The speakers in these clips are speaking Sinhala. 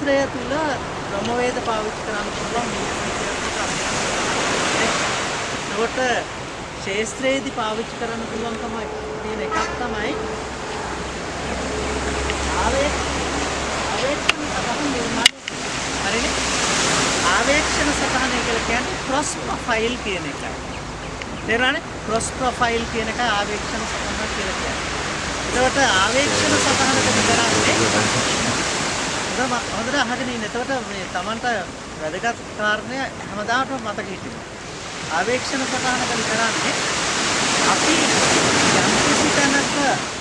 ශාස්ත්‍රය තුල ක්‍රමවේද පාවිච්චි කරන්න පුළුවන් ඒකට ශාස්ත්‍රයේදී පාවිච්චි කරන්න පුළුවන්කම තියෙන එකක් තමයි ආවේක්ෂණ සටහන නිර්මාණය. හරිනේ? ආවේක්ෂණ සටහන කියලා කියන්නේ ක්‍රොස් ප්‍රොෆයිල් කියන එකයි. තේරුණානේ? ක්‍රොස් ප්‍රොෆයිල් කියන එක ආවේක්ෂණ සටහන කියලා කියන්නේ. එතකොට ආවේක්ෂණ සටහනකට කරන්නේ හොඳට අහගෙන ඉන්න. එතකොට මේ Tamanට වැදගත් කාරණය හැමදාම මතක හිටින්න. ආවේක්ෂණ සටහනකට කරන්නේ අපි යම් කිසි තැනක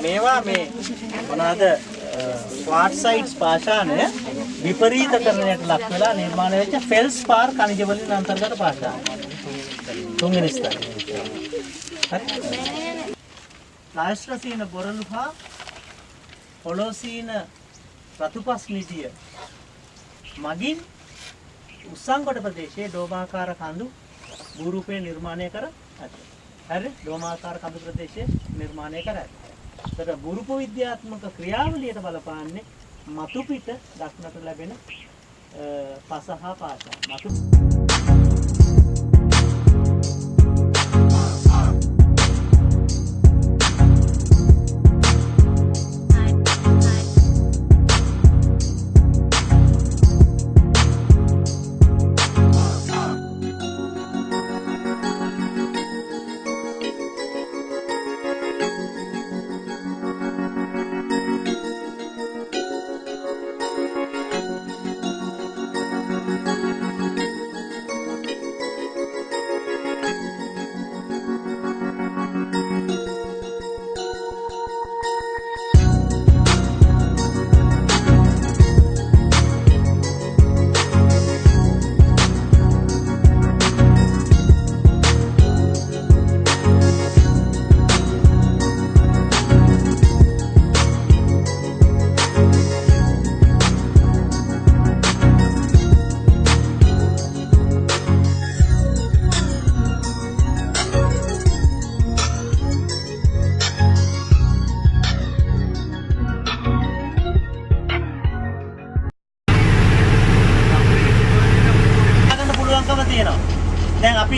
මේවා මේ මොනවාද ස්වාට්සයිඩ්ස් පාෂාණය විපරීතකරණයට ලක් වෙලා නිර්මාණය වෙච්ච ෆෙල්ස්පාර් ఖనిජ වලින් අන්තර්ගත පාෂාණ. තුන්වෙනි ස්ථානය. හරි. ප්ලාස්ට්‍රසීන බොරළු හා හොලෝසීන රතුපස් නිදිය මගින් උස්සංගොඩ ප්‍රදේශයේ ඩෝමාකාර කඳු භූරූපය නිර්මාණය කර ඇත. හරි ඩෝමාකාර කඳු ප්‍රදේශයේ නිර්මාණය කර ඇත. ඒතර භූරූප විද්‍යාත්මක ක්‍රියාවලියට බලපාන්නේ මතු පිට දක්නට ලැබෙන පස හා පාෂාණ. මතු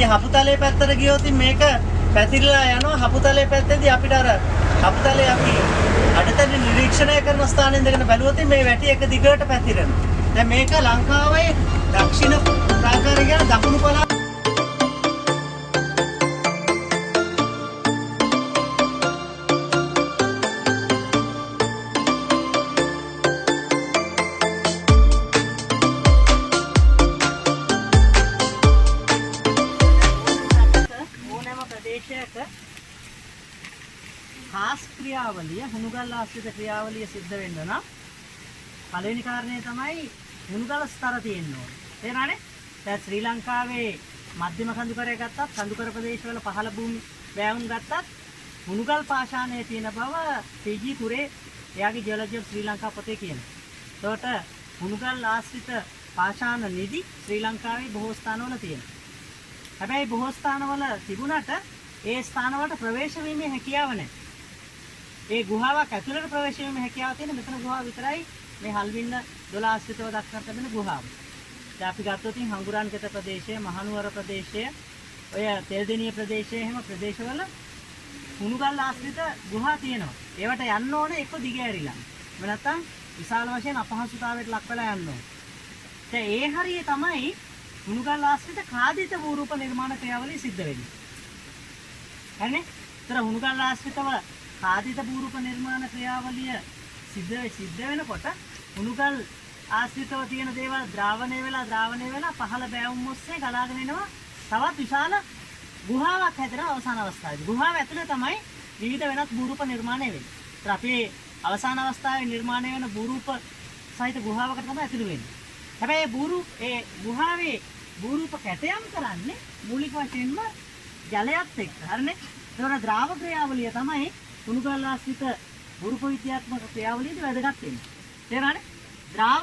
මේ හපුතලයේ පැත්තට ගියොත් මේක පැතිරලා යනවා. හපුතලයේ පැත්තේදී අපිට අර හපුතලයේ අපි අඩතන නිරීක්ෂණය කරන ස්ථානයෙන් දෙගෙන බැලුවොත් මේ වැටි එක දිගට පැතිරෙනවා. දැන් මේක ලංකාවේ දක්ෂිණ ප්‍රාකාරය කියන දකුණු පළාත खास ක්‍රියාවලිය හුණුගල් ආශ්‍රිත ක්‍රියාවලිය සිද්ධ වෙන්න නම් පළවෙනි කාරණේ තමයි හුණුගල් ස්තර තියෙන්න ඕනේ. තේරුණානේ? දැන් ශ්‍රී ලංකාවේ මධ්‍යම කඳුකරය ගත්තත් කඳුකර ප්‍රදේශවල පහළ භූමි වෑයුම් ගත්තත් හුණුගල් පාෂාණයේ තියෙන බව පීජී තුරේ එයාගේ ජියොලොජි ඔෆ් ශ්‍රී ලංකා පොතේ කියනවා. ඒකට හුණුගල් ආශ්‍රිත පාෂාණ නිදි ශ්‍රී ලංකාවේ බොහෝ ස්ථානවල තියෙනවා. හැබැයි බොහෝ ස්ථානවල තිබුණාට ඒ ස්ථානවලට ප්‍රවේශ වීමේ හැකියාව නැහැ. ඒ ගුහාවක් ඇතුළට ප්‍රවේශ වීමේ හැකියාව තියෙන මෙතන ගුහාව විතරයි මේ හල්වින්න 12 ආශ්‍රිතව දක්නට ලැබෙන ගුහාව. දැන් අපි ගත්තොත් හංගුරාන්කත ප්‍රදේශය, මහනුවර ප්‍රදේශය, ඔය තෙල්දෙණිය ප්‍රදේශය එහෙම ප්‍රදේශවල හුණුගල් ආශ්‍රිත ගුහා තියෙනවා. ඒවට යන්න ඕනේ එක්ක දිග ඇරිලා. එහෙම නැත්නම් විශාල වශයෙන් අපහසුතාවයට ලක් වෙලා යන්න ඕනේ. දැන් ඒ හරිය තමයි හුණුගල් ආශ්‍රිත කාදිත භූරූප නිර්මාණ ක්‍රියාවලිය සිද්ධ වෙන්නේ. හරිනේ? ඒතර හුණුගල් ආශ්‍රිතව කාදිත භූරූප නිර්මාණ ක්‍රියාවලිය සිද්ධ වෙනකොට හුණුගල් ආශ්‍රිතව තියෙන දේවල් ද්‍රාවණය වෙලා පහළ බෑවුම් ඔස්සේ ගලාගෙන එනවා තවත් විශාල ගුහාවක් හැදෙනවා අවසාන අවස්ථාවේදී. ගුහාව ඇතුලේ තමයි විවිධ වෙනත් භූරූප නිර්මාණය වෙන්නේ. ඒතර අපේ අවසාන අවස්ථාවේ නිර්මාණය වෙන භූරූප සහිත ගුහාවකට තමයි ඇතුළු වෙන්නේ. හැබැයි ඒ ගුහාවේ භූරූප කැටයම් කරන්නේ මූලික වශයෙන්ම ජලයත් එක්ක. හරිනේ? ඒතකොට ද්‍රාව ක්‍රියාවලිය තමයි හුණුගල් ආශ්‍රිත භූරූප විද්‍යාත්මක ක්‍රියාවලියේදී වැදගත් වෙන්නේ. තේරුණානේ? ද්‍රාව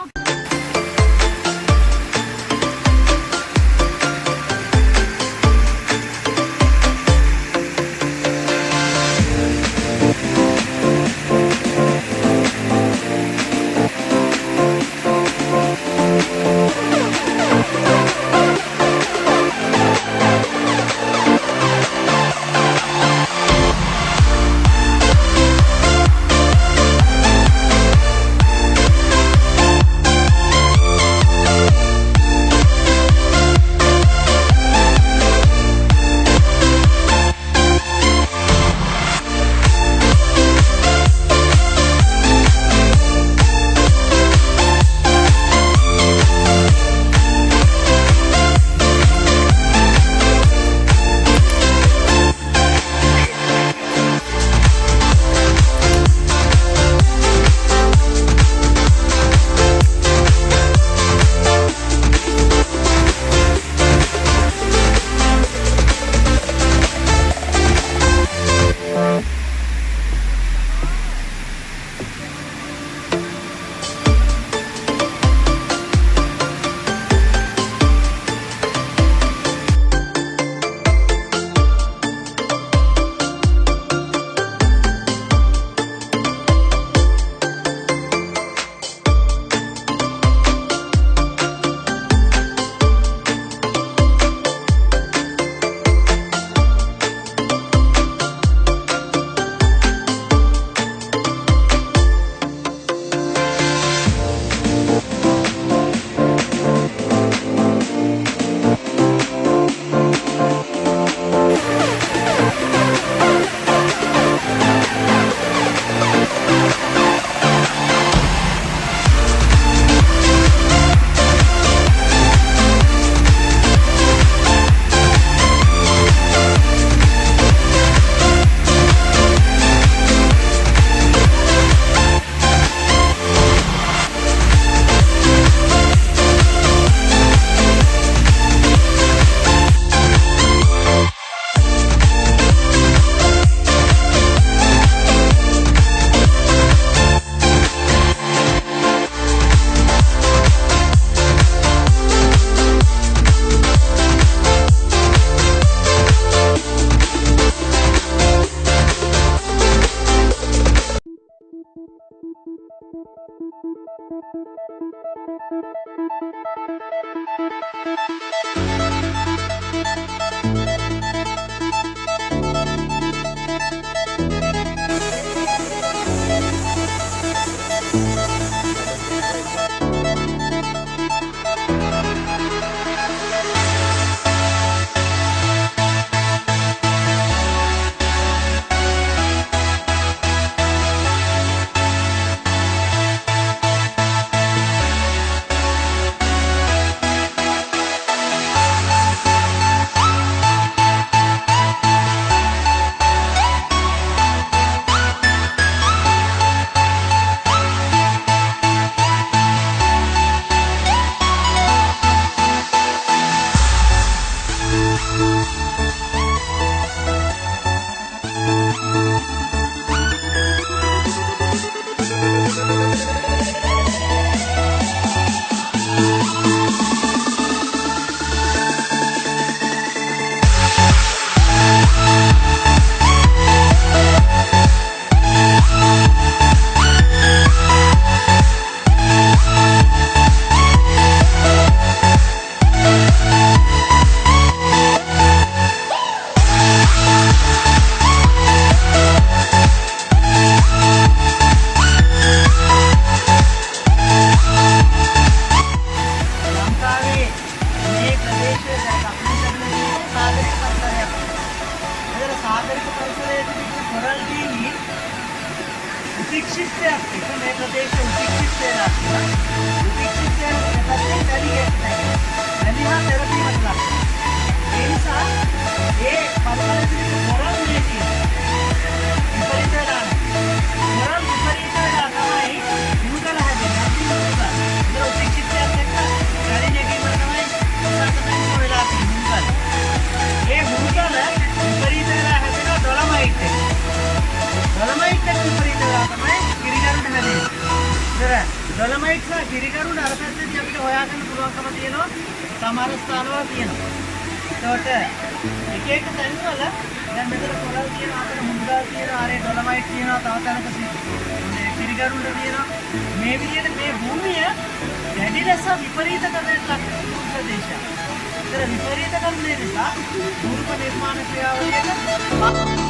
සාගරික පරිසරයේ තිබෙන කොරල් දීනි උපේක්ෂිතයක් එක මේ ප්‍රදේශ උපේක්ෂිත වෙලා තියෙනවා. උපේක්ෂිතයක් පැත්තෙන් වැලියක් නැහැ. වැලිහා තෙරපීමට ලක්. ඒ නිසා ඒ පරිසරයේ තිබෙන කොරල් දීනි විපරීත වෙලා කොරල් විපරීත වෙලා තමයි මුදල හැදෙන්නේ. මුදල. ඒ උපේක්ෂිතයක් එක්ක වැලියකින් තමයි උසාකමෙන් වෙලා තියෙන්නේ. ඒ මුදල විපරීත වෙලා හැදෙන ඩොලමයිට් එක. ඩොලමයිට් එක විපරීත වෙලා තමයි කිරිගරුඬ හැදෙන්නේ. ඩොලමයිට් සහ කිරිගරුඬ අර පැත්තේදී අපිට හොයාගන්න පුළුවන්කම තියෙනවා. සමහර ස්ථානවල තියෙනවා. ඒකට එක එක තැන්වල දැන් මෙතන කොරල් තියෙනවා, අතන මුදල් තියෙනවා, ආරේ ඩොලමයිට් තියෙනවා, තව තැනක කිරිගරුඬ තියෙනවා. මේ විදිහට මේ භූමිය වැඩි ලෙස විපරීත කරන්නට ලක් වෙන ප්‍රදේශයක්. විපරීත කරන්නේ නිසා භූමික නිර්මාණ ක්‍රියාවලියට